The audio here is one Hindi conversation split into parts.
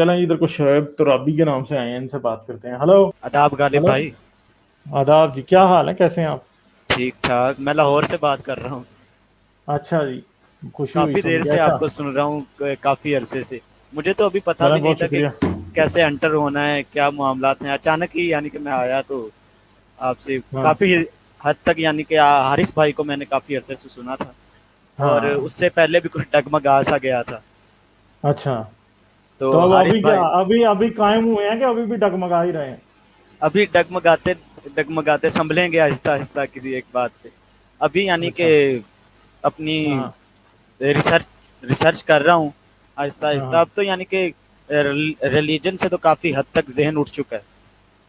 चलें इधर को शोएब तुराबी के नाम से आए हैं, इनसे बात करते हैं। हेलो। आदाब गालिब हेलो। भाई। आदाब जी, क्या हाल है, कैसे हैं आप? ठीक ठाक, मैं लाहौर से बात कर रहा हूँ। अच्छा जी, खुशी हुई काफी सुन देर के। से अच्छा, आपको सुन रहा हूँ, काफी अरसे से। मुझे तो अभी पता चलें भी नहीं बहुत था कि शुक्रिया। कैसे एंटर होना है, क्या मामलात हैं। अचानक ही यानी कि मैं आया तो आपसे हाँ काफी हद तक यानी कि हारिस भाई को मैंने काफी अरसे से सुना था, और हाँ। उससे पहले भी कुछ डगमगा सा गया था। अच्छा, तो तो अब हारिस अभी क्या, भाई अभी अभी कायम हुए हैं कि अभी भी डगमगा ही रहे हैं? अभी डगमगाते डगमगाते संभलेंगे आहिस्ता आहिस्ता किसी एक बात पे। अभी यानी कि अच्छा। अपनी हाँ रिसर्च रिसर्च कर रहा हूँ आहिस्ता हाँ आहिस्ता। हाँ। अब तो यानी कि रिलीजन से तो काफ़ी हद तक जहन उठ चुका है,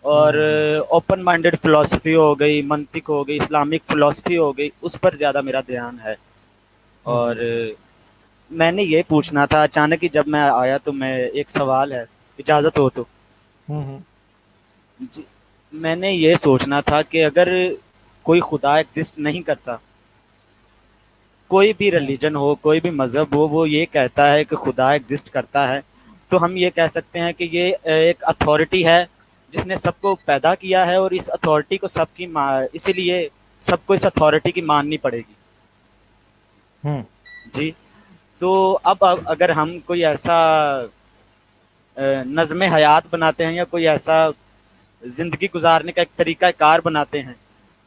और हम्म। ओपन माइंडेड फिलोसफी हो गई, मंतिक हो गई, इस्लामिक फिलोसफी हो गई, उस पर ज़्यादा मेरा ध्यान है। और हम्म। मैंने ये पूछना था अचानक ही जब मैं आया, तो मैं एक सवाल है, इजाज़त हो तो। हम्म। जी, मैंने ये सोचना था कि अगर कोई खुदा एग्जिस्ट नहीं करता, कोई भी हम्म। रिलीजन हो, कोई भी मज़हब हो, वो ये कहता है कि खुदा एग्जिस्ट करता है, तो हम ये कह सकते हैं कि ये एक अथॉरिटी है जिसने सबको पैदा किया है, और इस अथॉरिटी को इसीलिए सबको इस अथॉरिटी की माननी पड़ेगी। हम्म। जी। तो अब अगर हम कोई ऐसा नज़्म हयात बनाते हैं, या कोई ऐसा ज़िंदगी गुजारने का एक तरीका कार बनाते हैं,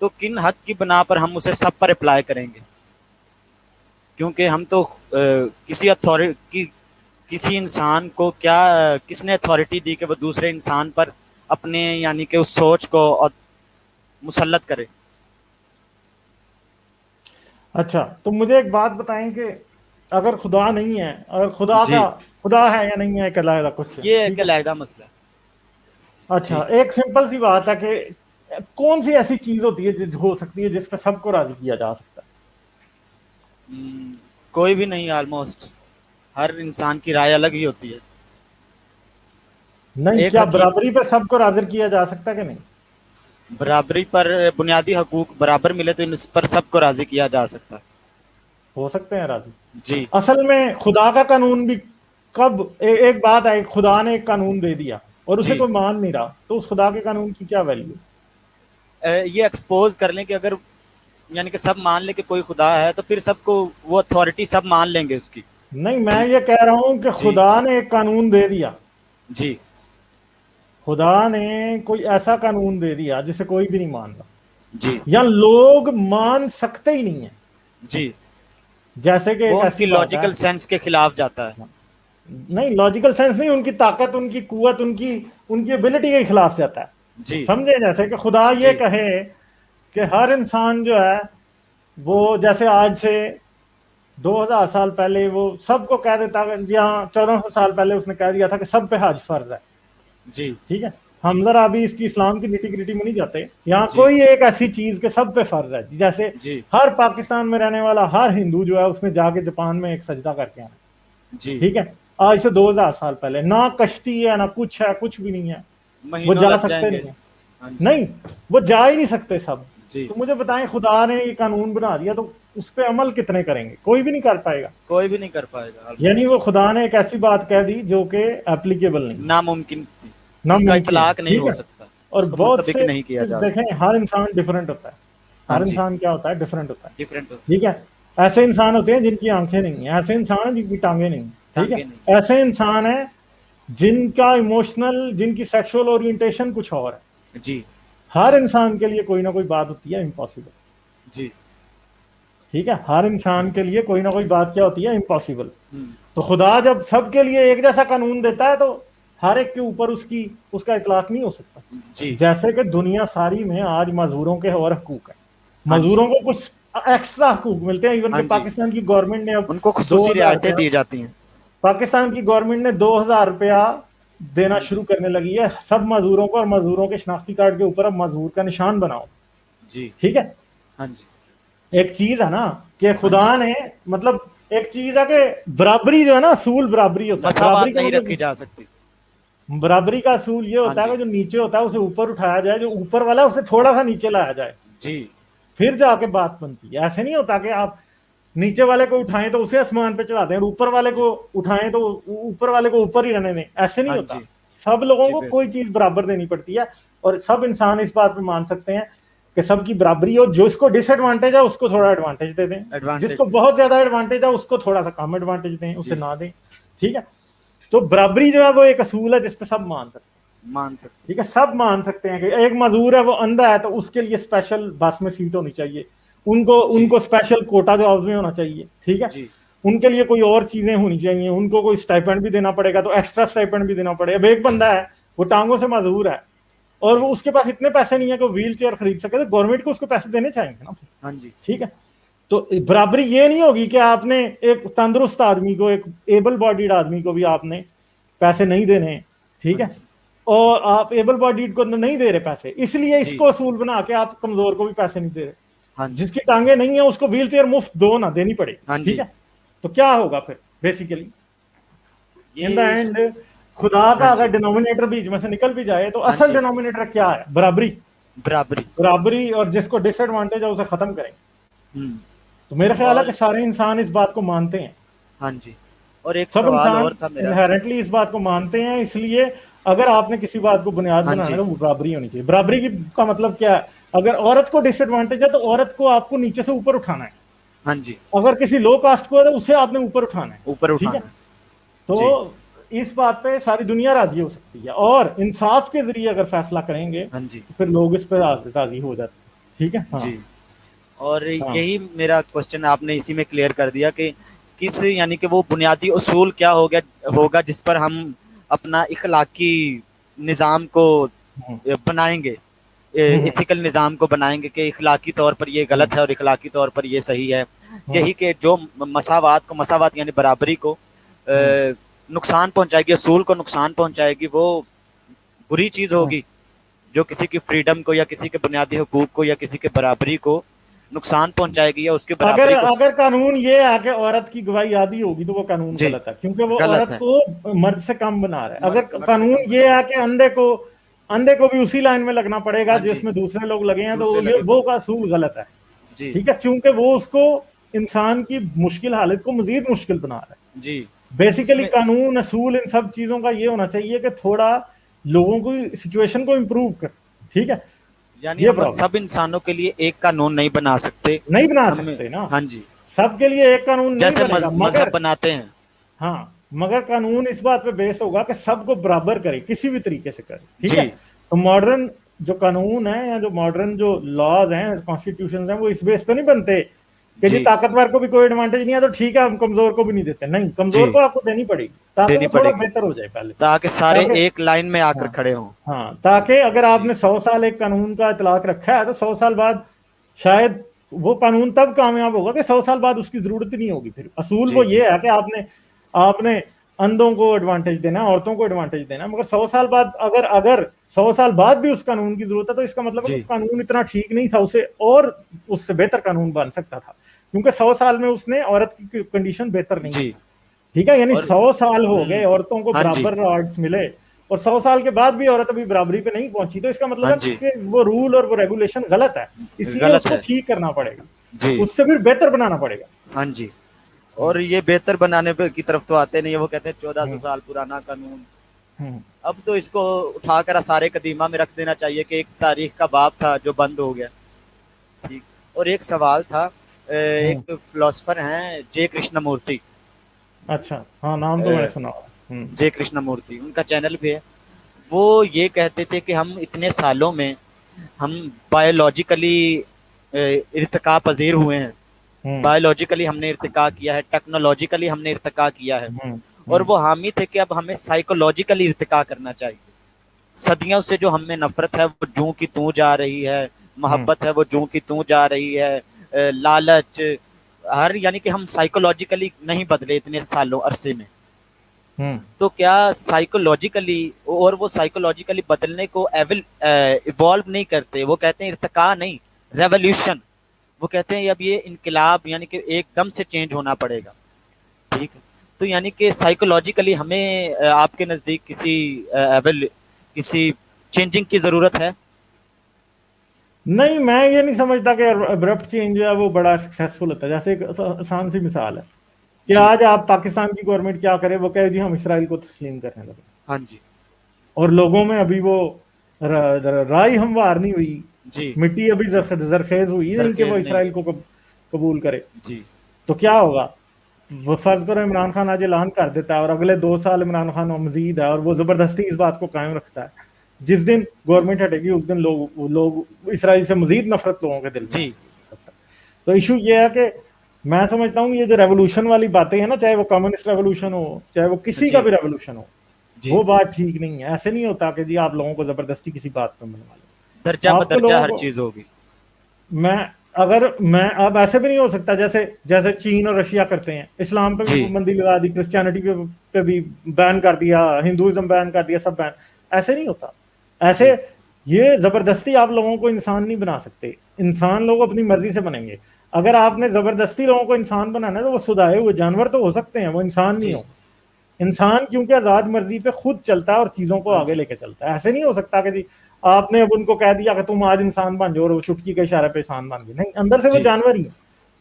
तो किन हक की बना पर हम उसे सब पर अप्लाई करेंगे? क्योंकि हम तो किसी अथॉरिटी, किसी इंसान को क्या, किसने अथॉरिटी दी कि वो दूसरे इंसान पर अपने यानी कि उस सोच को मुसल्लत करे? अच्छा, तो मुझे एक बात बताएं कि अगर खुदा नहीं है, अगर खुदा जी, का, खुदा है या नहीं है, एक अलग क्वेश्चन, ये एक ठीक है। अलहदा मसला है। अच्छा, जी। एक सिंपल सी बात है कि कौन सी ऐसी चीज होती है जो हो सकती है जिस पे सबको राजी किया जा सकता कोई भी नहीं, ऑलमोस्ट हर इंसान की राय अलग ही होती है। है? नहीं, एक क्या हकी बराबरी पे सबको राजी किया जा सकता है कि नहीं? बराबरी पर, बुनियादी हकूक बराबर मिले तो इन पर सबको राजी किया जा सकता है। हो सकते हैं राजी। जी। असल में खुदा का कानून भी कब एक बात है, खुदा ने एक कानून दे दिया और उसे जी। कोई मान नहीं रहा, तो उस खुदा के कानून की क्या वैल्यू? ये एक्सपोज कर लें कि अगर यानी कि सब मान लें कि कोई खुदा है, तो फिर सबको वो अथॉरिटी सब मान लेंगे उसकी। नहीं, मैं ठीक ये है। कह रहा हूं कि जी। खुदा ने एक कानून दे दिया। जी। खुदा ने कोई ऐसा कानून दे दिया जिसे कोई भी नहीं मान रहा, जी। या लोग मान सकते ही नहीं है। जी। जैसे कि वो एक ऐसी उनकी बात है, लॉजिकल सेंस के खिलाफ जाता है। नहीं लॉजिकल सेंस नहीं, उनकी ताकत, उनकी कुवत, उनकी उनकी एबिलिटी के खिलाफ जाता है। जी। समझे? जैसे कि खुदा ये जी। कहे कि हर इंसान जो है वो, जैसे आज से 2000 साल पहले वो सबको कह देता है, या 1400 साल पहले उसने कह दिया था कि सब पे हज फर्ज है। जी। ठीक है, हम जरा अभी इसकी इस्लाम की निटी ग्रिटी में नहीं जाते। यहाँ जी। कोई एक ऐसी चीज के सब पे फर्ज है, जैसे जी। हर पाकिस्तान में रहने वाला हर हिंदू जो है उसने जाके जापान में एक सजदा करके आना। जी। ठीक है, आज से 2000 साल पहले ना कश्ती है ना कुछ है, कुछ भी नहीं है। वो महीनों जा लग सकते जाएंगे। नहीं है। हाँ जी। नहीं, वो जा ही नहीं सकते सब। जी। तो मुझे बताएं, खुदा ने ये कानून बना दिया तो उस पर अमल कितने करेंगे? कोई भी नहीं कर पाएगा। कोई भी नहीं कर पाएगा यानी ऑलमोस्ट। वो खुदा ने एक ऐसी बात कह दी जो कि एप्लीकेबल नहीं, नामुमकिन थी। उसका नामुमकिन है। इतलाक नहीं ठीक हो है, सकता, और उसको बहुत मुंतबिक से, नहीं किया जा देखें, सकता। हर इंसान डिफरेंट होता है। हाँ हर जी। इंसान क्या होता है, डिफरेंट होता है। डिफरेंट होता है। ठीक है, ऐसे इंसान होते हैं जिनकी आंखें नहीं है, ऐसे इंसान हैं जिनकी टांगे नहीं है। ठीक टांगे नहीं। है, ऐसे इंसान हैं जिनका इमोशनल, जिनकी सेक्सुअल ओरिएंटेशन कुछ और है। जी। हर इंसान के लिए कोई ना कोई बात होती है इम्पॉसिबल। जी। ठीक है, हर इंसान के लिए कोई ना कोई बात क्या होती है, इम्पॉसिबल। हम्म। तो खुदा जब सबके लिए एक जैसा कानून देता है तो हर एक के ऊपर उसकी, उसका इतलाक नहीं हो सकता। जी। जैसे कि दुनिया सारी में आज मजदूरों के और हकूक है, हाँ जी। मजदूरों को कुछ एक्स्ट्रा हकूक मिलते हैं। इवन हाँ के जी। पाकिस्तान की गवर्नमेंट ने अब उनको दो खुसूसी हजार रियायतें रुपया दी जाती हैं। पाकिस्तान की गवर्नमेंट ने 2000 रुपया देना हाँ जी। शुरू करने लगी है सब मजदूरों को, और मजदूरों के शनाख्ती कार्ड के ऊपर अब मजदूर का निशान बनाओ। जी। ठीक है, हाँ जी। एक चीज है ना कि हाँ खुदा जी। ने, मतलब एक चीज है कि बराबरी जो है ना, असूल बराबरी होता है। बराबरी मसावात का नहीं रखी मतलब, जा सकती। बराबरी का असूल ये हाँ होता है जी। कि जो नीचे होता है उसे ऊपर उठाया जाए, जो ऊपर वाला है उसे थोड़ा सा नीचे लाया जाए, जी। फिर जाके बात बनती है। ऐसे नहीं होता कि आप नीचे वाले को उठाएं तो उसे आसमान पे चढ़ा दें, और ऊपर वाले को उठाएं तो ऊपर वाले को ऊपर ही रहने दें, ऐसे नहीं हाँ होता। जी। सब लोगों जी को बिल्कुल। कोई चीज बराबर देनी पड़ती है, और सब इंसान इस बात पे मान सकते हैं कि सबकी बराबरी हो। जिसको डिसएडवांटेज है उसको थोड़ा एडवांटेज दे दें, एडवांटेज जिसको दे बहुत दें। ज्यादा एडवांटेज है उसको थोड़ा सा कम एडवांटेज दें, उसे जी, ना दें। ठीक है। तो बराबरी जो है वो एक असूल है जिसपे सब मान सकते हैं। मान सकते ठीक है, सब मान सकते हैं कि एक मजदूर है वो अंधा है तो उसके लिए स्पेशल बस में सीट होनी चाहिए, उनको हैं। जी, उनको स्पेशल कोटा जॉब्स में होना चाहिए। ठीक है। जी, उनके लिए कोई और चीजें होनी चाहिए, उनको कोई स्टाइपेंड भी देना पड़ेगा तो एक्स्ट्रा स्टाइपेंड भी देना पड़ेगा। अब एक बंदा है वो टांगों से मजबूर है और वो जी। उसके पास इतने पैसे नहीं है कि वो व्हील चेयर खरीद सके, तो गवर्नमेंट को उसको पैसे देने चाहिए ना। हाँ जी, ठीक है। तो बराबरी ये नहीं होगी कि आपने एक तंदुरुस्त आदमी को, एक एबल बॉडीड आदमी को भी आपने पैसे नहीं देने हैं। ठीक हाँ है। जी, और आप एबल बॉडीड को नहीं दे रहे पैसे, इसलिए जी, इसको असूल बना के आप कमजोर को भी पैसे नहीं दे रहे। हाँ जी, जिसकी टांगे नहीं है उसको व्हील चेयर मुफ्त दो ना, देनी पड़ेगी। हाँ ठीक जी। है। तो क्या होगा फिर बेसिकली इन द ये इस एंड, खुदा हाँ का अगर जी, डिनोमिनेटर बीच में से निकल भी जाए तो हाँ असल जी, डिनोमिनेटर क्या है? बराबरी। बराबरी। बराबरी, और जिसको डिसएडवांटेज है उसे खत्म करें। हुँ, तो मेरा ख्याल है कि और सारे इंसान इस बात को मानते हैं। हाँ जी, और एक सब सवाल इंसान और था मेरा। इनहेरेंटली इस बात को मानते हैं, इसलिए अगर आपने किसी बात को बुनियाद हाँ बनाना है जी, तो वो बराबरी होनी चाहिए। बराबरी का मतलब क्या है? अगर औरत को डिसएडवांटेज है तो औरत को आपको नीचे से ऊपर उठाना है। हाँ जी, अगर किसी लो कास्ट को है तो उसे आपने ऊपर उठाना है। ऊपर ठीक है। उठाना है। तो जी, इस बात पे सारी दुनिया राजी हो सकती है, और इंसाफ के जरिए अगर फैसला करेंगे हाँ जी, तो फिर लोग इस पर राजी हो जाते हैं। ठीक है। हाँ। जी। और हाँ। यही मेरा क्वेश्चन आपने इसी में क्लियर कर दिया कि किस यानी कि वो बुनियादी उसूल क्या हो गया होगा जिस पर हम अपना इखलाकी निज़ाम को हम्म, बनाएंगे, हम्म, एथिकल निज़ाम को बनाएंगे कि इखलाकी तौर पर ये हम्म, गलत है और इखलाकी तौर पर ये सही है। हम्म, यही कि जो मसावात यानी बराबरी को हम्म, नुकसान पहुंचाएगी, असूल को नुकसान पहुंचाएगी, वो बुरी चीज़ हम्म। होगी। जो किसी की फ्रीडम को या किसी के बुनियादी हकूक को या किसी के बराबरी को नुकसान पहुंचाएगी या उसकी अगर बराबरी को अगर कानून ये है कि औरत की गवाही आधी होगी तो वो कानून जी गलत है, क्योंकि वो गलत औरत है। को मर्द से कम बना रहा है। मर्द अगर मर्द से कानून कम बना ये रहा है कि अंधे को भी उसी लाइन में लगना है। पड़ेगा हाँ जी, जिसमें दूसरे लोग लगे हैं, दूसरे तो ये लगे वो पड़े। का असूल गलत है। जी, ठीक है, क्योंकि वो उसको इंसान की मुश्किल हालत को मजीद मुश्किल बना रहा है। जी। बेसिकली इसमें कानून असूल इन सब चीजों का ये होना चाहिए कि थोड़ा लोगों को सिचुएशन को इम्प्रूव कर। ठीक है। यानी ये हम प्रॉब्लम सब इंसानों के लिए एक कानून नहीं बना सकते। नहीं बना हमें सकते ना, हाँ जी, सबके लिए एक कानून नहीं जैसे बनेगा, मजहब मगर बनाते हैं। हाँ, मगर कानून इस बात पे बेस होगा कि सबको बराबर करे, किसी भी तरीके से करे। ठीक है। जी, तो मॉडर्न जो कानून है या जो मॉडर्न जो लॉज हैं, कॉन्स्टिट्यूशन हैं, वो इस बेस पे नहीं बनते कि जी जी, ताकतवर को भी कोई एडवांटेज नहीं है तो ठीक है हम कमजोर को भी नहीं देते। नहीं, कमजोर जी। को आपको देनी पड़ेगी ताकि देनी वो थोड़ा पड़ेगी बेहतर हो जाए पहले से। ताकि सारे ताकि एक लाइन में आकर हाँ, खड़े हों। हाँ, ताकि अगर जी, आपने 100 साल एक कानून का इतलाक रखा है तो 100 साल बाद शायद वो कानून तब कामयाब होगा कि 100 साल बाद उसकी जरूरत ही नहीं होगी। फिर असूल वो जी, जी, ये है कि आपने आपने अंधों को एडवांटेज देना, औरतों को एडवांटेज देना, मगर 100 साल बाद अगर अगर 100 साल बाद भी उस कानून की जरूरत है तो इसका मतलब है कि जी, कानून इतना ठीक नहीं था, उसे और उससे बेहतर कानून बन सकता था, क्योंकि 100 साल में उसने औरत की कंडीशन बेहतर नहीं की। जी। ठीक है, यानी और 100 साल हो गए औरतों को हाँ जी, बराबर राइट्स मिले, और 100 साल के बाद भी औरत अभी बराबरी पे नहीं पहुंची, तो इसका मतलब हाँ है जी, कि वो रूल और वो रेगुलेशन गलत है, इसलिए गलत उसको है। ठीक करना पड़ेगा, जी, उससे फिर बेहतर बनाना पड़ेगा। हाँ जी। और ये बेहतर बनाने पे की तरफ तो आते नहीं है, वो कहते हैं 1400 हम्म, साल पुराना कानून। हम्म, अब तो इसको उठाकर आसारे कदीमा में रख देना चाहिए कि एक तारीख का बाब था जो बंद हो गया। ठीक। और एक सवाल था, हम्म। एक फिलोसफर हैं जे कृष्णमूर्ति। अच्छा, हाँ, नाम तो मैंने सुना हुआ है। जे कृष्णमूर्ति उनका चैनल भी है। वो ये कहते थे कि हम इतने सालों में हम बायोलॉजिकली इर्तिका पजीर हुए हैं। हम्म, बायोलॉजिकली हमने इर्तिका किया है, टेक्नोलॉजिकली हमने इर्तिका किया है। हम्म, और हम्म, वो हामी थे कि अब हमें साइकोलॉजिकली इर्तिका करना चाहिए। सदियों से जो हमें नफरत है वो जूं की तूं जा रही है, हम्म, मोहब्बत है वो जूं की तूं जा रही है, लालच, हर यानी कि हम साइकोलॉजिकली नहीं बदले इतने सालों अरसे में। हम्म, तो क्या साइकोलॉजिकली, और वो साइकोलॉजिकली बदलने को इवॉल्व नहीं करते, वो कहते हैं इर्तिका नहीं, रेवोल्यूशन। वो कहते हैं अब ये इनकलाब यानी कि एकदम से चेंज होना पड़ेगा। ठीक है। तो यानी कि साइकोलॉजिकली हमें आपके नज़दीक किसी चेंजिंग की ज़रूरत है। नहीं, मैं ये नहीं समझता कि अब्रप्ट चेंज जो है वो बड़ा सक्सेसफुल होता है। जैसे एक आसान सी मिसाल है कि जी। आज आप पाकिस्तान की गवर्नमेंट क्या करे, वो कहे जी हम इसराइल को तस्लीम करने लगे, हाँ जी। और लोगों में अभी वो राय हमवार नहीं हुई, जी। मिट्टी अभी जरखेज हुई नहीं कि वो जरखेज नहीं। इसराइल को कबूल करे। जी। तो क्या होगा? वो फर्ज करो इमरान खान आज ऐलान कर देता है और अगले 2 साल इमरान खान मजीद है और वो जबरदस्ती इस बात को कायम रखता है, जिस दिन गवर्नमेंट हटेगी उस दिन लोग इसराइल से मजीद नफरत लोगों के दिल में जी। आएगी। तो इशू ये है कि मैं समझता हूँ ये जो रेवोल्यूशन वाली बातें हैं ना, चाहे वो कम्युनिस्ट रेवोल्यूशन हो चाहे वो किसी का जी। भी रेवोल्यूशन हो, जी। वो बात ठीक नहीं है। ऐसे नहीं होता कि जी आप लोगों को जबरदस्ती किसी बात पे मनवा दर्जा लो। आपको बदर्जा लोगों हर को चीज होगी। मैं अगर मैं अब ऐसे भी नहीं हो सकता जैसे जैसे चीन और रशिया करते हैं, इस्लाम पे भी जी। पाबंदी लगा दी, क्रिश्चियनिटी पे भी बैन कर दिया, हिंदुइज्म बैन कर दिया, सब बैन। ऐसे नहीं होता। ऐसे जी। ये जबरदस्ती आप लोगों को इंसान नहीं बना सकते। इंसान लोग अपनी मर्जी से बनेंगे। अगर आपने जबरदस्ती लोगों को इंसान बनाना है तो वो सुधारे हुए जानवर तो हो सकते हैं, वो इंसान नहीं जी। हो। इंसान क्योंकि आजाद मर्जी पे खुद चलता है और चीजों को हाँ आगे जी। लेके चलता है। ऐसे नहीं हो सकता कि जी आपने अब उनको कह दिया कि तुम आज इंसान बन जाओ और वो चुटकी के इशारे पे इंसान बन गए। नहीं, अंदर से वो जी। जानवर ही है।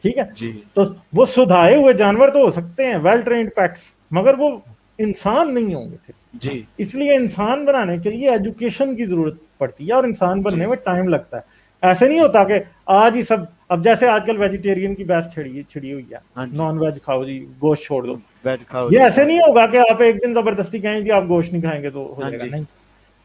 ठीक है। जी। तो वो सुधारे हुए जानवर तो हो सकते हैं, वेल ट्रेन्ड पेट्स, मगर वो इंसान नहीं होंगे फिर। जी। इसलिए इंसान बनाने के लिए एजुकेशन की जरूरत पड़ती है और इंसान बनने जी। में टाइम लगता है। ऐसे नहीं जी। होता कि आज ही सब, अब जैसे आजकल वेजिटेरियन की बहस छिड़ी हुई है, हाँ जी। नॉन वेज खाओ जी, गोश्त छोड़ दो। वेज खाओ ये जी, ऐसे हाँ। नहीं होगा कि आप एक दिन जबरदस्ती कहें कि आप गोश्त नहीं खाएंगे तो हो हाँ जाएगा। जी। नहीं,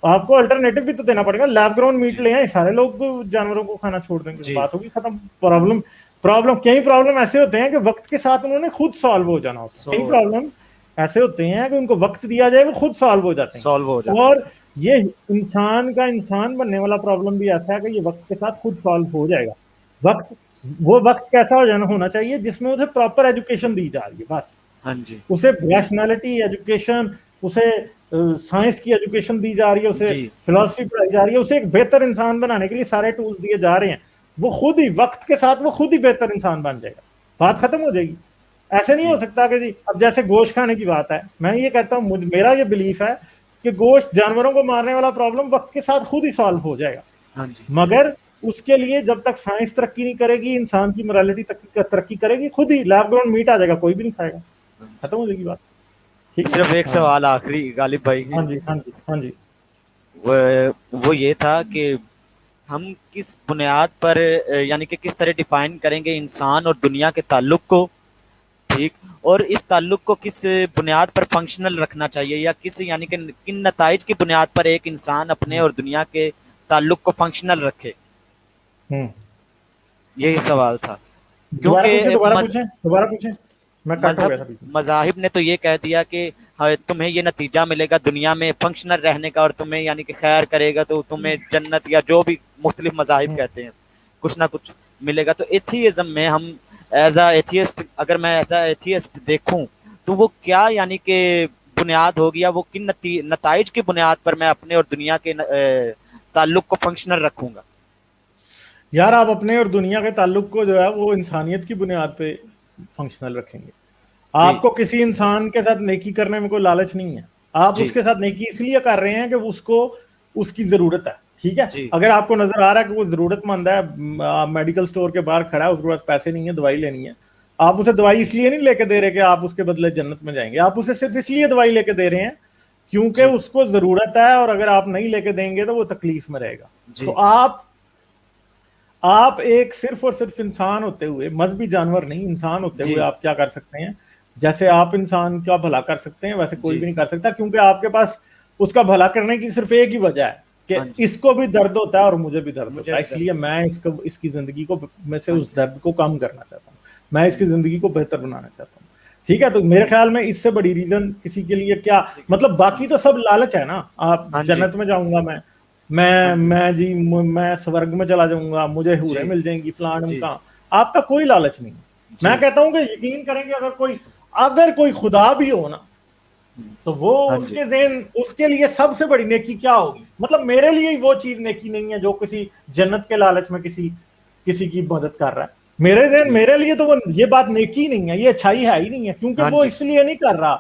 आपको अल्टरनेटिव भी तो देना पड़ेगा। लैब ग्रोन मीट जी। ले आए, सारे लोग जानवरों को खाना छोड़ देंगे, जी। बात होगी खत्म। प्रॉब्लम प्रॉब्लम कई प्रॉब्लम ऐसे होते हैं कि वक्त के साथ उन्होंने खुद सॉल्व हो जाना होता सो है। कई प्रॉब्लम ऐसे होते हैं कि उनको वक्त दिया जाए वो खुद सॉल्व हो जाते हैं। सॉल्व हो जाते और हैं। ये इंसान का इंसान बनने वाला प्रॉब्लम भी ऐसा है कि ये वक्त के साथ खुद सॉल्व हो जाएगा। वक्त, वो वक्त कैसा हो जाना होना चाहिए जिसमें उसे प्रॉपर एजुकेशन दी जा रही है, बस। हाँ जी। उसे रैशनैलिटी एजुकेशन, उसे साइंस की एजुकेशन दी जा रही है, उसे जी। फिलॉसफी पढ़ाई जा रही है, उसे एक बेहतर इंसान बनाने के लिए सारे टूल्स दिए जा रहे हैं। वो खुद ही वक्त के साथ वो खुद ही बेहतर इंसान बन जाएगा, हाँ बात जी। खत्म हो जाएगी। ऐसे नहीं हो जी। सकता कि जी अब जैसे गोश्त खाने की बात है, मैं ये कहता हूँ, मेरा ये बिलीफ है कि गोश्त जानवरों को मारने वाला प्रॉब्लम वक्त के साथ खुद ही सॉल्व हो जाएगा। हाँ जी। मगर उसके लिए जब तक साइंस तरक्की नहीं करेगी, इंसान की मोरालिटी तरक्की करेगी, खुद ही लैब ग्रोन मीट आ जाएगा, कोई भी नहीं खाएगा, खत्म हो जाएगी बात। ठीक है। सिर्फ एक हाँ सवाल आखिरी गालिब भाई, हाँ जी हाँ जी हाँ जी। वो ये था कि हम किस बुनियाद पर यानी कि किस तरह डिफाइन करेंगे इंसान और दुनिया के ताल्लुक को, ठीक, और इस ताल्लुक को किस बुनियाद पर फंक्शनल रखना चाहिए, या किस यानी कि किन नताइज की बुनियाद पर एक इंसान अपने और दुनिया के ताल्लुक को फंक्शनल रखे, हम्म। यही सवाल था। दोबारा पूछे, क्योंकि दोबारा पूछे, दोबारा पूछे, मैं कट हो मजहब गया था बीच में। मजाहिब ने तो ये कह दिया कि हाँ, तुम्हें ये नतीजा मिलेगा दुनिया में फंक्शनल रहने का, और तुम्हें यानी कि खैर करेगा तो तुम्हें जन्नत या जो भी मुख्तलिफ मजाहिब हम्म, कहते हैं कुछ ना कुछ मिलेगा। तो एथियज्म में हम एज अ एथियस्ट, अगर मैं एज अ एथियस्ट देखूं, तो वो क्या यानी कि बुनियाद होगी, या वो किन नताइज की बुनियाद पर मैं अपने और दुनिया के ताल्लुक को फंक्शनल रखूंगा। यार आप अपने और दुनिया के ताल्लुक को जो है वो इंसानियत की बुनियाद पे फंक्शनल रखेंगे। जी। आपको किसी इंसान के साथ नेकी करने में कोई लालच नहीं है। आप जी। उसके साथ नेकी इसलिए कर रहे हैं कि उसको उसकी जरूरत है। ठीक है। जी। अगर आपको नजर आ रहा है कि वो जरूरतमंद है, मेडिकल स्टोर के बाहर खड़ा है, उसके पास पैसे नहीं है, दवाई लेनी है, आप उसे दवाई जी। इसलिए नहीं लेके दे रहे कि आप उसके बदले जन्नत में जाएंगे। आप उसे सिर्फ इसलिए दवाई लेके दे रहे हैं क्योंकि जी। उसको जरूरत है, और अगर आप नहीं लेके देंगे तो वो तकलीफ में रहेगा। तो जी। आप एक सिर्फ और सिर्फ इंसान होते हुए, मजहबी जानवर नहीं, इंसान होते हुए जी। आप क्या कर सकते हैं? जैसे आप इंसान का भला कर सकते हैं वैसे कोई जी। भी नहीं कर सकता, क्योंकि आपके पास उसका भला करने की सिर्फ एक ही वजह है हाँ कि जी। इसको भी दर्द होता है और मुझे भी दर्द मुझे होता है, भी दर्द इसलिए मैं इसको, इसकी जिंदगी को, में से हाँ उस जी। दर्द को कम करना चाहता हूँ, मैं इसकी जिंदगी को बेहतर बनाना चाहता हूँ। ठीक है। तो मेरे ख्याल में इससे बड़ी रीजन किसी के लिए क्या, मतलब बाकी तो सब लालच है ना। आप हाँ जी। जन्नत में जाऊंगा मैं, हाँ जी। मैं स्वर्ग में चला जाऊंगा, मुझे हूरें जी। मिल जाएंगी, फलान जी। ढमका। आपका कोई लालच नहीं है। मैं जी। कहता हूं कि यकीन करेंगे, अगर कोई खुदा भी हो ना, तो वो हाँ जी। उसके देन उसके लिए सबसे बड़ी नेकी क्या होगी? मतलब मेरे लिए वो चीज नेकी नहीं है जो किसी जन्नत के लालच में किसी किसी की मदद कर रहा है। जी। मेरे लिए तो वो ये बात नेकी नहीं है, ये अच्छाई है ही नहीं है, क्योंकि हाँ वो जी। इसलिए नहीं कर रहा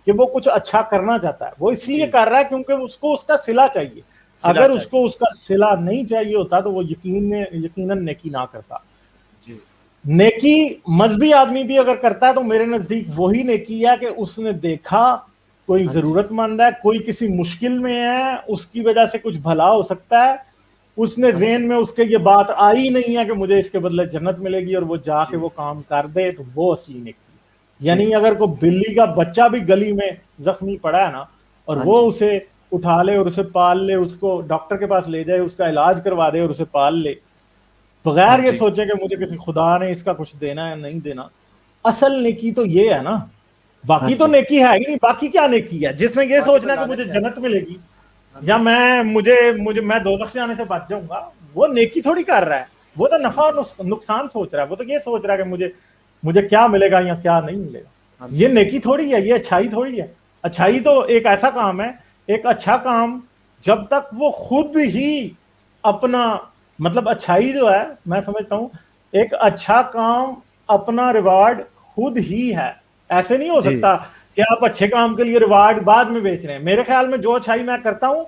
कि वो कुछ अच्छा करना चाहता है, वो इसलिए जी। कर रहा है क्योंकि उसको उसका सिला चाहिए। सिला अगर चाहिए। उसको उसका सिला नहीं चाहिए होता तो वो यकीनन नेकी ना करता। जी नेकी मजहबी आदमी भी अगर करता है तो मेरे नजदीक वही नेकी है कि उसने देखा कोई हाँ जी जरूरतमंद है, कोई किसी मुश्किल में है, उसकी वजह से कुछ भला हो सकता है, उसने हाँ ज़हन जी में उसके ये बात आई नहीं है कि मुझे इसके बदले जन्नत मिलेगी, और वो जाके जी वो काम कर दे, तो वो असली नेकी। जी यानी अगर कोई बिल्ली का बच्चा भी गली में जख्मी पड़ा है ना, और हाँ वो जी उसे उठा ले और उसे पाल ले, उसको डॉक्टर के पास ले जाए, उसका इलाज करवा दे और उसे पाल ले, हाँ बगैर ये जी सोचे कि मुझे किसी खुदा ने इसका कुछ देना है नहीं देना। असल नेकी तो ये है ना, हाँ बाकी तो जी। नेकी है ही नहीं। बाकी क्या नेकी है जिसने ये बाकी तो सोचना है कि मुझे लालच है। जन्नत मिलेगी हाँ या जी मैं मुझे मुझे मैं दोजख से आने से बच जाऊंगा, वो नेकी थोड़ी कर रहा है। वो तो हाँ नफा और जी नुकसान सोच रहा है। वो तो ये सोच रहा है कि मुझे मुझे क्या मिलेगा या क्या नहीं मिलेगा। हाँ ये जी नेकी थोड़ी है, ये अच्छाई थोड़ी है। अच्छाई जी तो एक ऐसा काम है, एक अच्छा काम, जब तक वो खुद ही अपना, मतलब अच्छाई जो है, मैं समझता हूं एक अच्छा काम अपना रिवार्ड खुद ही है। ऐसे नहीं हो जी सकता कि आप अच्छे काम के लिए रिवार्ड बाद में बेच रहे हैं। मेरे ख्याल में जो अच्छाई मैं करता हूं,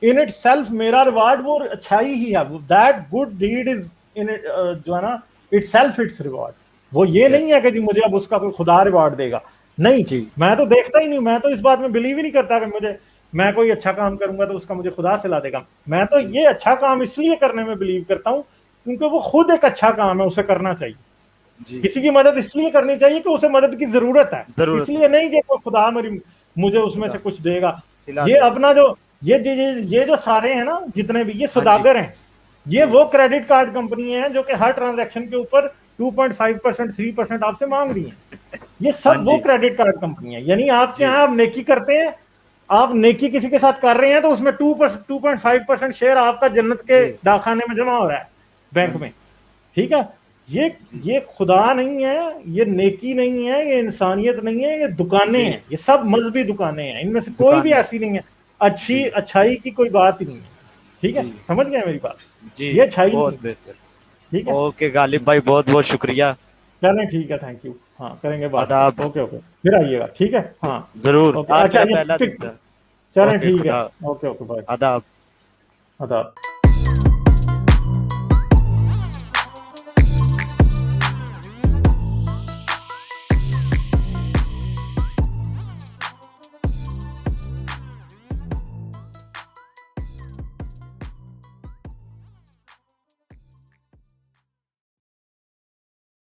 इन इट सेल्फ मेरा रिवार्ड वो अच्छाई ही है। That good deed is in it, जो है ना, इट सेल्फ इट्स रिवार्ड। वो ये नहीं यस है कि जी मुझे अब उसका कोई खुदा रिवार्ड देगा। नहीं, जी मैं तो देखता ही नहीं, मैं तो इस बात में बिलीव ही नहीं करता कि मुझे, मैं कोई अच्छा काम करूंगा तो उसका मुझे खुदा सिला देगा। मैं तो जी ये अच्छा काम इसलिए करने में बिलीव करता हूं क्योंकि वो खुद एक अच्छा काम है, उसे करना चाहिए। जी किसी की मदद इसलिए करनी चाहिए कि उसे मदद की जरूरत है, जरूरत है। इसलिए नहीं कि कोई खुदा मेरी मुझे उसमें खुदा से कुछ देगा। सिला ये देगा। अपना जो ये जो सारे हैं ना, जितने भी ये हाँ जी सौदागर हैं, ये जी वो क्रेडिट कार्ड कंपनी है जो कि हर ट्रांजैक्शन के ऊपर 2.5% 3% आपसे मांग रही हैं। ये हाँ सब वो जी क्रेडिट कार्ड कंपनी है। यानी आपके जी यहाँ आप नेकी करते हैं, आप नेकी किसी के साथ कर रहे हैं, तो उसमें 2.5% शेयर आपका जन्नत के जी डाकखाने में जमा हो रहा है, हाँ बैंक में। जी ठीक है। ये जी ये खुदा नहीं है, ये नेकी नहीं है, ये इंसानियत नहीं है, ये दुकानें जी हैं। ये सब ये मजहबी दुकानें हैं, इनमें से कोई भी दुकानें। ऐसी नहीं है अच्छी, जी अच्छाई की कोई बात ही नहीं है। ठीक है, जी समझ गए मेरी बात? जी ये अच्छाई नहीं बहुत है। बेहतर। ठीक है, ओके गालिब भाई बहुत बहुत शुक्रिया। चलें, ठीक है, थैंक यू। हाँ, करेंगे बात फिर। आदाब। ओके ओके, फिर आइएगा। ठीक है, हाँ। जरूर ओके, आज अच्छा, मेरा ये पहला दिन था। चलें, ओके ठीक है। खुदा। Okay okay, bye. आदाब। आदाब।